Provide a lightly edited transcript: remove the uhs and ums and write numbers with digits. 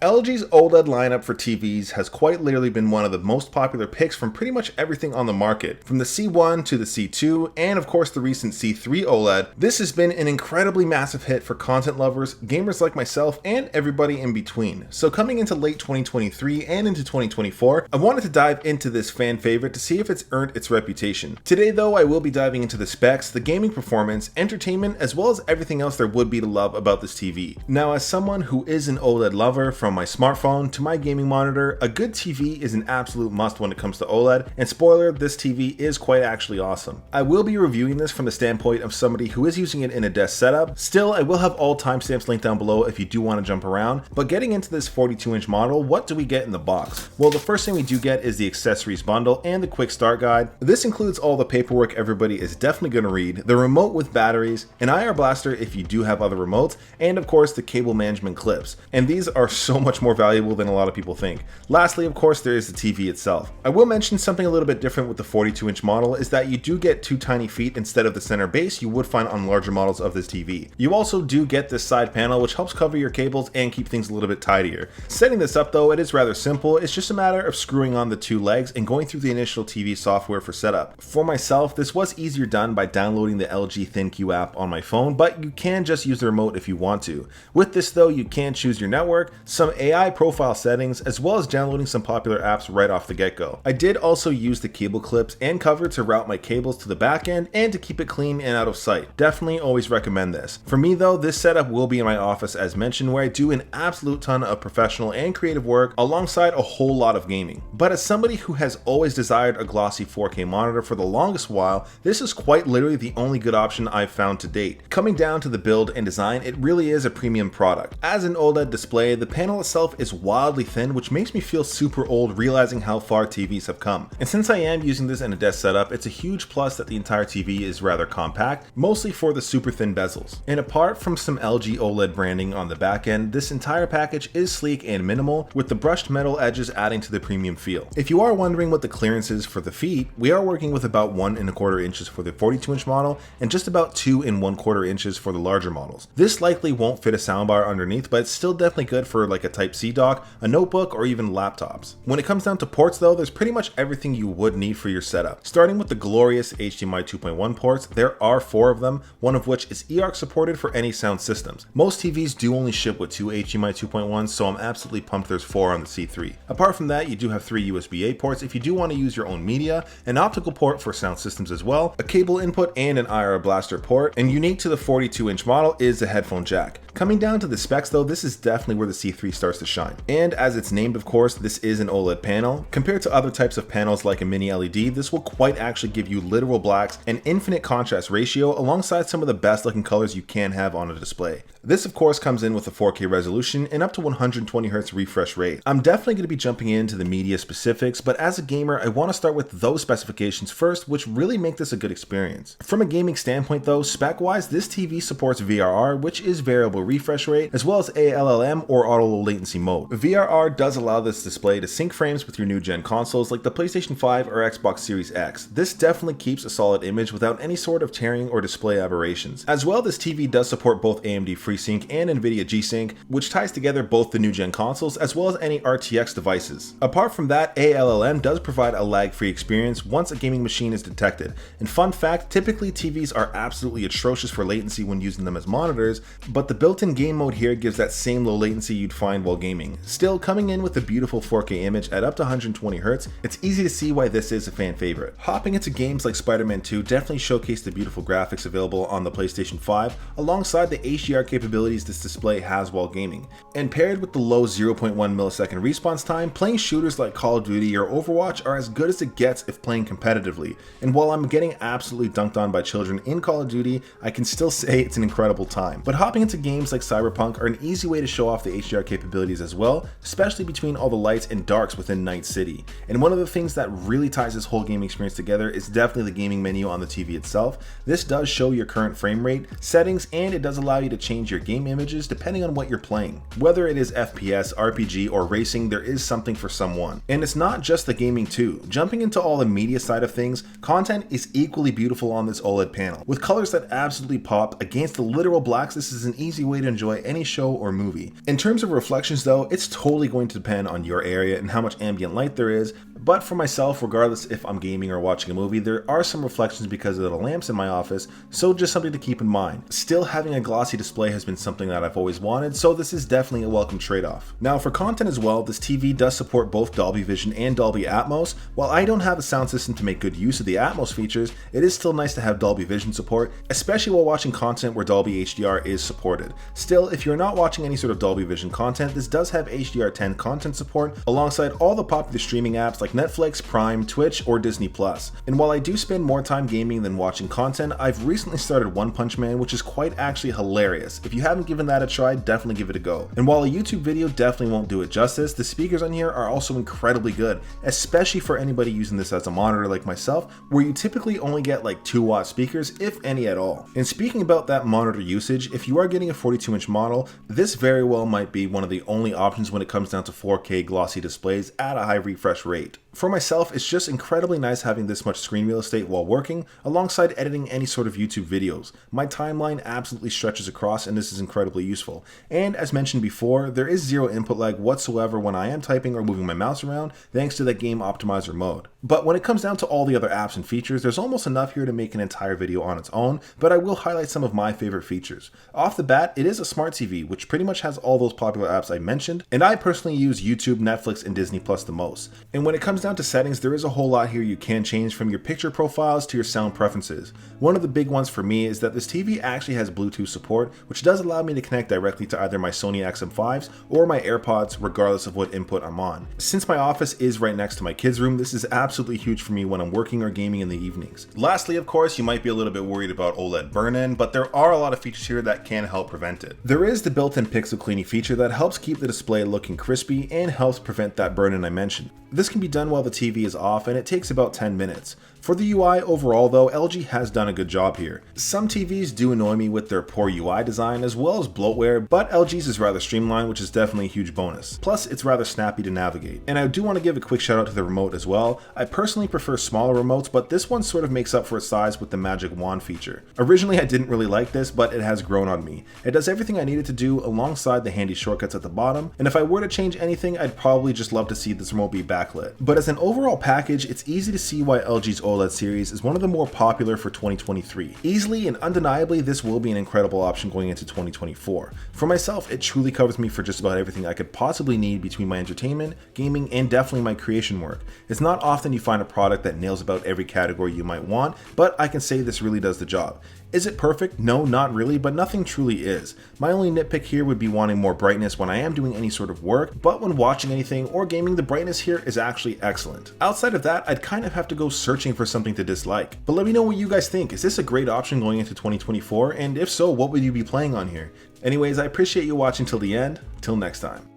LG's OLED lineup for TVs has quite literally been one of the most popular picks from pretty much everything on the market, from the C1 to the C2, and of course the recent C3 OLED. This has been an incredibly massive hit for content lovers, gamers like myself, and everybody in between. So coming into late 2023 and into 2024, I wanted to dive into this fan favorite to see if it's earned its reputation. Today though, I will be diving into the specs, the gaming performance, entertainment, as well as everything else there would be to love about this TV. Now, as someone who is an OLED lover, from my smartphone to my gaming monitor, a good TV is an absolute must when it comes to OLED, and spoiler, this TV is quite actually awesome. I will be reviewing this from the standpoint of somebody who is using it in a desk setup. Still, I will have all timestamps linked down below if you do want to jump around, but getting into this 42-inch model, what do we get in the box? Well, the first thing we do get is the accessories bundle and the quick start guide. This includes all the paperwork everybody is definitely going to read, the remote with batteries, an IR blaster if you do have other remotes, and of course the cable management clips. And these are so much more valuable than a lot of people think. Lastly, of course, there is the TV itself. I will mention something a little bit different with the 42-inch model is that you do get two tiny feet instead of the center base you would find on larger models of this TV. You also do get this side panel which helps cover your cables and keep things a little bit tidier. Setting this up though, it is rather simple. It's just a matter of screwing on the two legs and going through the initial TV software for setup. For myself, this was easier done by downloading the LG ThinQ app on my phone, but you can just use the remote if you want to. With this though, you can choose your network, some AI profile settings, as well as downloading some popular apps right off the get-go. I did also use the cable clips and cover to route my cables to the back end and to keep it clean and out of sight. Definitely always recommend this. For me though, this setup will be in my office as mentioned, where I do an absolute ton of professional and creative work alongside a whole lot of gaming. But as somebody who has always desired a glossy 4K monitor for the longest while, this is quite literally the only good option I've found to date. Coming down to the build and design, it really is a premium product. As an OLED display, the panel itself is wildly thin, which makes me feel super old realizing how far TVs have come. And since I am using this in a desk setup, it's a huge plus that the entire TV is rather compact, mostly for the super thin bezels. And apart from some LG OLED branding on the back end, this entire package is sleek and minimal, with the brushed metal edges adding to the premium feel. If you are wondering what the clearance is for the feet, we are working with about 1¼ inches for the 42-inch model and just about 2¼ inches for the larger models. This likely won't fit a soundbar underneath, but it's still definitely good for like a Type-C dock, a notebook, or even laptops. When it comes down to ports though, there's pretty much everything you would need for your setup. Starting with the glorious HDMI 2.1 ports, there are 4 of them, one of which is eARC supported for any sound systems. Most TVs do only ship with 2 HDMI 2.1, so I'm absolutely pumped there's 4 on the C3. Apart from that, you do have 3 USB-A ports if you do want to use your own media, an optical port for sound systems as well, a cable input and an IR blaster port, and unique to the 42-inch model is the headphone jack. Coming down to the specs though, this is definitely where the C3 starts to shine. And as it's named, of course, this is an OLED panel. Compared to other types of panels like a mini LED, this will quite actually give you literal blacks and infinite contrast ratio alongside some of the best looking colors you can have on a display. This of course comes in with a 4K resolution and up to 120Hz refresh rate. I'm definitely going to be jumping into the media specifics, but as a gamer, I want to start with those specifications first, which really make this a good experience. From a gaming standpoint though, spec-wise, this TV supports VRR, which is variable refresh rate, as well as ALLM or auto low latency mode. VRR does allow this display to sync frames with your new gen consoles like the PlayStation 5 or Xbox Series X. This definitely keeps a solid image without any sort of tearing or display aberrations. As well, this TV does support both AMD FreeSync and NVIDIA G-Sync, which ties together both the new gen consoles as well as any RTX devices. Apart from that, ALLM does provide a lag-free experience once a gaming machine is detected. And fun fact, typically TVs are absolutely atrocious for latency when using them as monitors, but the built-in game mode here gives that same low latency you'd find while gaming. Still, coming in with a beautiful 4K image at up to 120Hz, it's easy to see why this is a fan favorite. Hopping into games like Spider-Man 2 definitely showcased the beautiful graphics available on the PlayStation 5 alongside the HDR capabilities this display has while gaming. And paired with the low 0.1 millisecond response time, playing shooters like Call of Duty or Overwatch are as good as it gets if playing competitively. And while I'm getting absolutely dunked on by children in Call of Duty, I can still say it's an incredible time. But hopping into games like Cyberpunk are an easy way to show off the HDR capabilities as well, especially between all the lights and darks within Night City. And one of the things that really ties this whole game experience together is definitely the gaming menu on the TV itself. This does show your current frame rate, settings, and it does allow you to change your game images depending on what you're playing. Whether it is FPS, RPG, or racing, there is something for someone. And it's not just the gaming too. Jumping into all the media side of things, content is equally beautiful on this OLED panel. With colors that absolutely pop against the literal blacks, this is an easy way to enjoy any show or movie. In terms of reflections though, it's totally going to depend on your area and how much ambient light there is, but for myself, regardless if I'm gaming or watching a movie, there are some reflections because of the lamps in my office, so just something to keep in mind. Still, having a glossy display has been something that I've always wanted, so this is definitely a welcome trade-off. Now for content as well, this TV does support both Dolby Vision and Dolby Atmos. While I don't have a sound system to make good use of the Atmos features, it is still nice to have Dolby Vision support, especially while watching content where Dolby HDR is supported. Still, if you're not watching any sort of Dolby Vision content, this does have HDR10 content support alongside all the popular streaming apps like Netflix, Prime, Twitch, or Disney+. And while I do spend more time gaming than watching content, I've recently started One Punch Man, which is quite actually hilarious. If you haven't given that a try, definitely give it a go. And while a YouTube video definitely won't do it justice, the speakers on here are also incredibly good, especially for anybody using this as a monitor like myself, where you typically only get like 2-watt speakers, if any at all. And speaking about that monitor usage, if you are getting a 42-inch model, this very well might be one of the only options when it comes down to 4K glossy displays at a high refresh rate. For myself, it's just incredibly nice having this much screen real estate while working, alongside editing any sort of YouTube videos. My timeline absolutely stretches across, and this is incredibly useful. And as mentioned before, there is zero input lag whatsoever when I am typing or moving my mouse around, thanks to that game optimizer mode. But when it comes down to all the other apps and features, there's almost enough here to make an entire video on its own, but I will highlight some of my favorite features. Off the bat, it is a smart TV, which pretty much has all those popular apps I mentioned, and I personally use YouTube, Netflix, and Disney Plus the most. And when it comes down to settings, there is a whole lot here you can change, from your picture profiles to your sound preferences. One of the big ones for me is that this TV actually has Bluetooth support, which does allow me to connect directly to either my Sony XM5s or my AirPods, regardless of what input I'm on. Since my office is right next to my kids' room, this is absolutely huge for me when I'm working or gaming in the evenings. Lastly, of course, you might be a little bit worried about OLED burn-in, but there are a lot of features here that can help prevent it. There is the built-in pixel cleaning feature that helps keep the display looking crispy and helps prevent that burn-in I mentioned. This can be done while the TV is off, and it takes about 10 minutes. For the UI overall though, LG has done a good job here. Some TVs do annoy me with their poor UI design as well as bloatware, but LG's is rather streamlined, which is definitely a huge bonus. Plus, it's rather snappy to navigate. And I do want to give a quick shout out to the remote as well. I personally prefer smaller remotes, but this one sort of makes up for its size with the magic wand feature. Originally I didn't really like this, but it has grown on me. It does everything I needed to do alongside the handy shortcuts at the bottom, and if I were to change anything, I'd probably just love to see this remote be backlit. But as an overall package, it's easy to see why LG's OLED series is one of the more popular for 2023. Easily and undeniably, this will be an incredible option going into 2024. For myself, it truly covers me for just about everything I could possibly need between my entertainment, gaming, and definitely my creation work. It's not often you find a product that nails about every category you might want, but I can say this really does the job. Is it perfect? No, not really, but nothing truly is. My only nitpick here would be wanting more brightness when I am doing any sort of work, but when watching anything or gaming, the brightness here is actually excellent. Outside of that, I'd kind of have to go searching for something to dislike. But let me know what you guys think. Is this a great option going into 2024? And if so, what would you be playing on here? Anyways, I appreciate you watching till the end. Till next time.